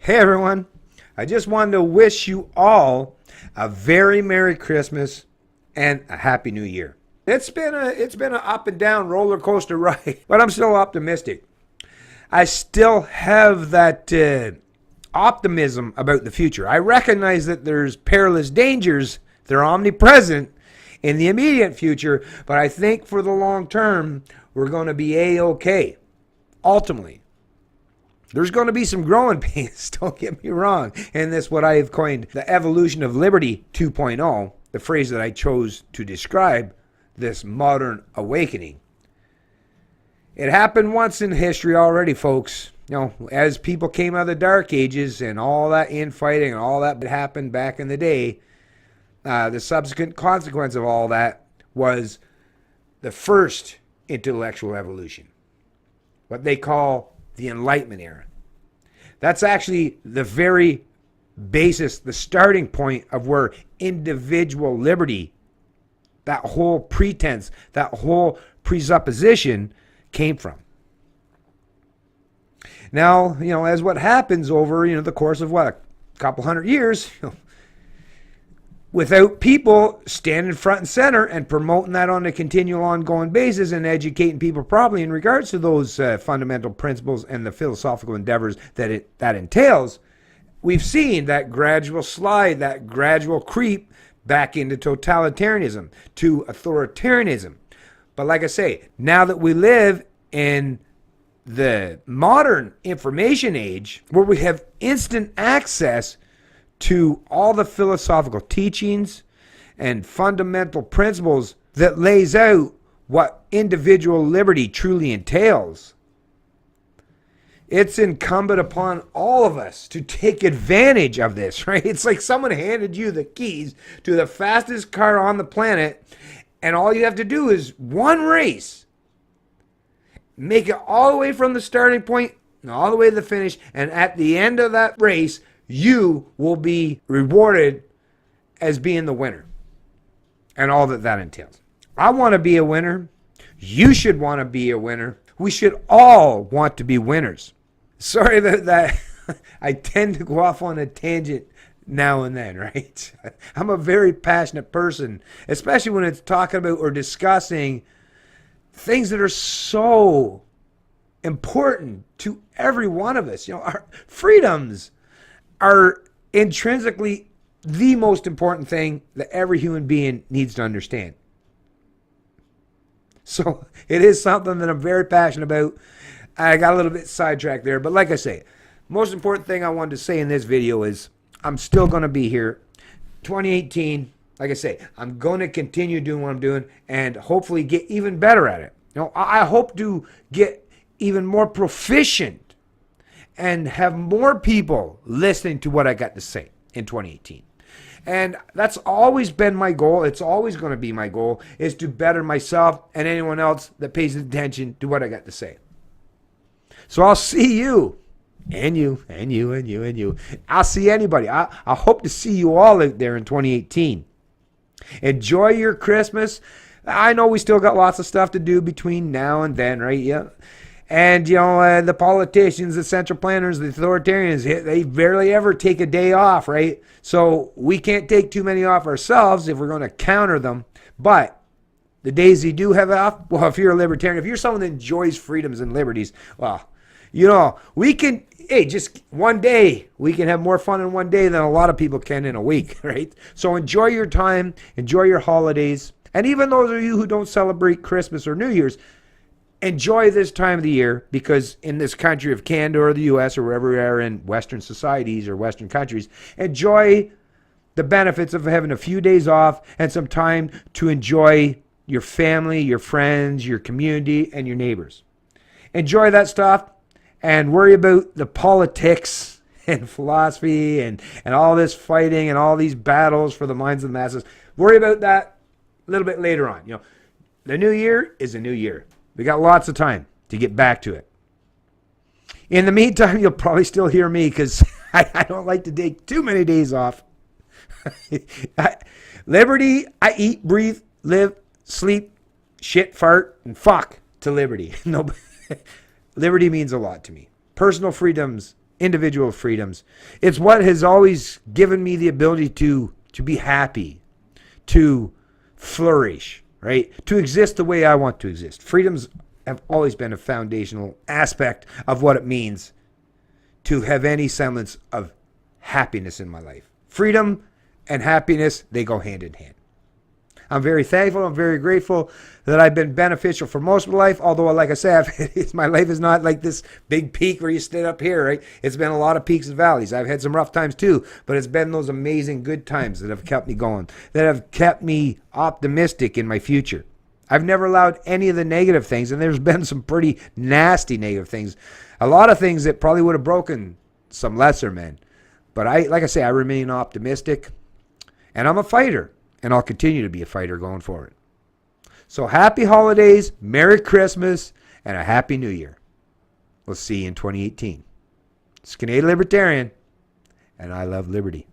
Hey everyone, I just wanted to wish you all a very Merry Christmas and a Happy New Year. It's been an up and down roller coaster ride, but I'm still optimistic. I still have that optimism about the future. I recognize that there's perilous dangers, they're omnipresent in the immediate future, but I think for the long term, we're going to be A-OK. Ultimately. There's going to be some growing pains, don't get me wrong, in this what I have coined the evolution of liberty 2.0, the phrase that I chose to describe this modern awakening. It happened once in history already, folks. You know, as people came out of the Dark Ages and all that infighting and all that happened back in the day, the subsequent consequence of all that was the first intellectual evolution, what they call the Enlightenment era. That's actually the very basis, the starting point of where individual liberty, that whole pretense, that whole presupposition came from. Now, as what happens over, the course of a couple hundred years, without people standing front and center and promoting that on a continual ongoing basis and educating people properly in regards to those fundamental principles and the philosophical endeavors that entails, we've seen that gradual slide, that gradual creep back into totalitarianism, to authoritarianism. But like I say, now that we live in the modern information age where we have instant access to all the philosophical teachings and fundamental principles that lays out what individual liberty truly entails, it's incumbent upon all of us to take advantage of this, right? It's like someone handed you the keys to the fastest car on the planet, and all you have to do is one race. Make it all the way from the starting point and all the way to the finish, and at the end of that race, you will be rewarded as being the winner and all that entails. I want to be a winner. You should want to be a winner. We should all want to be winners. Sorry about that. I tend to go off on a tangent now and then, right? I'm a very passionate person, especially when it's talking about or discussing things that are so important to every one of us. Our freedoms are intrinsically the most important thing that every human being needs to understand. So it is something that I'm very passionate about. I got a little bit sidetracked there, but like I say, most important thing I wanted to say in this video is I'm still going to be here. 2018, like I say, I'm going to continue doing what I'm doing and hopefully get even better at it. I hope to get even more proficient and have more people listening to what I got to say in 2018. And that's always been my goal. It's always going to be my goal, is to better myself and anyone else that pays attention to what I got to say. So I'll see you, and you, and you, and you, and you. I'll see anybody. I hope to see you all out there in 2018. Enjoy your Christmas. I know we still got lots of stuff to do between now and then, right? Yeah. And, the politicians, the central planners, the authoritarians, they barely ever take a day off, right? So we can't take too many off ourselves if we're going to counter them. But the days you do have off, well, if you're a libertarian, if you're someone that enjoys freedoms and liberties, well, we can, just one day, we can have more fun in one day than a lot of people can in a week, right? So enjoy your time, enjoy your holidays. And even those of you who don't celebrate Christmas or New Year's, enjoy this time of the year, because in this country of Canada or the U.S. or wherever we are in Western societies or Western countries, enjoy the benefits of having a few days off and some time to enjoy your family, your friends, your community, and your neighbors. Enjoy that stuff and worry about the politics and philosophy and all this fighting and all these battles for the minds of the masses. Worry about that a little bit later on. The new year is a new year. We got lots of time to get back to it. In the meantime, you'll probably still hear me because I don't like to take too many days off. Liberty, I eat, breathe, live, sleep, shit, fart, and fuck to liberty. No, liberty means a lot to me. Personal freedoms individual freedoms. It's what has always given me the ability to be happy, to flourish, right? To exist the way I want to exist. Freedoms have always been a foundational aspect of what it means to have any semblance of happiness in my life. Freedom and happiness, they go hand in hand. I'm very thankful. I'm very grateful that I've been beneficial for most of my life. Although, like I said, my life is not like this big peak where you stand up here, right? It's been a lot of peaks and valleys. I've had some rough times too, but it's been those amazing good times that have kept me going, that have kept me optimistic in my future. I've never allowed any of the negative things, and there's been some pretty nasty negative things. A lot of things that probably would have broken some lesser men. But like I say, I remain optimistic, and I'm a fighter. And I'll continue to be a fighter going forward. So happy holidays, Merry Christmas, and a Happy New Year. We'll see you in 2018. It's Canadian Libertarian, and I love liberty.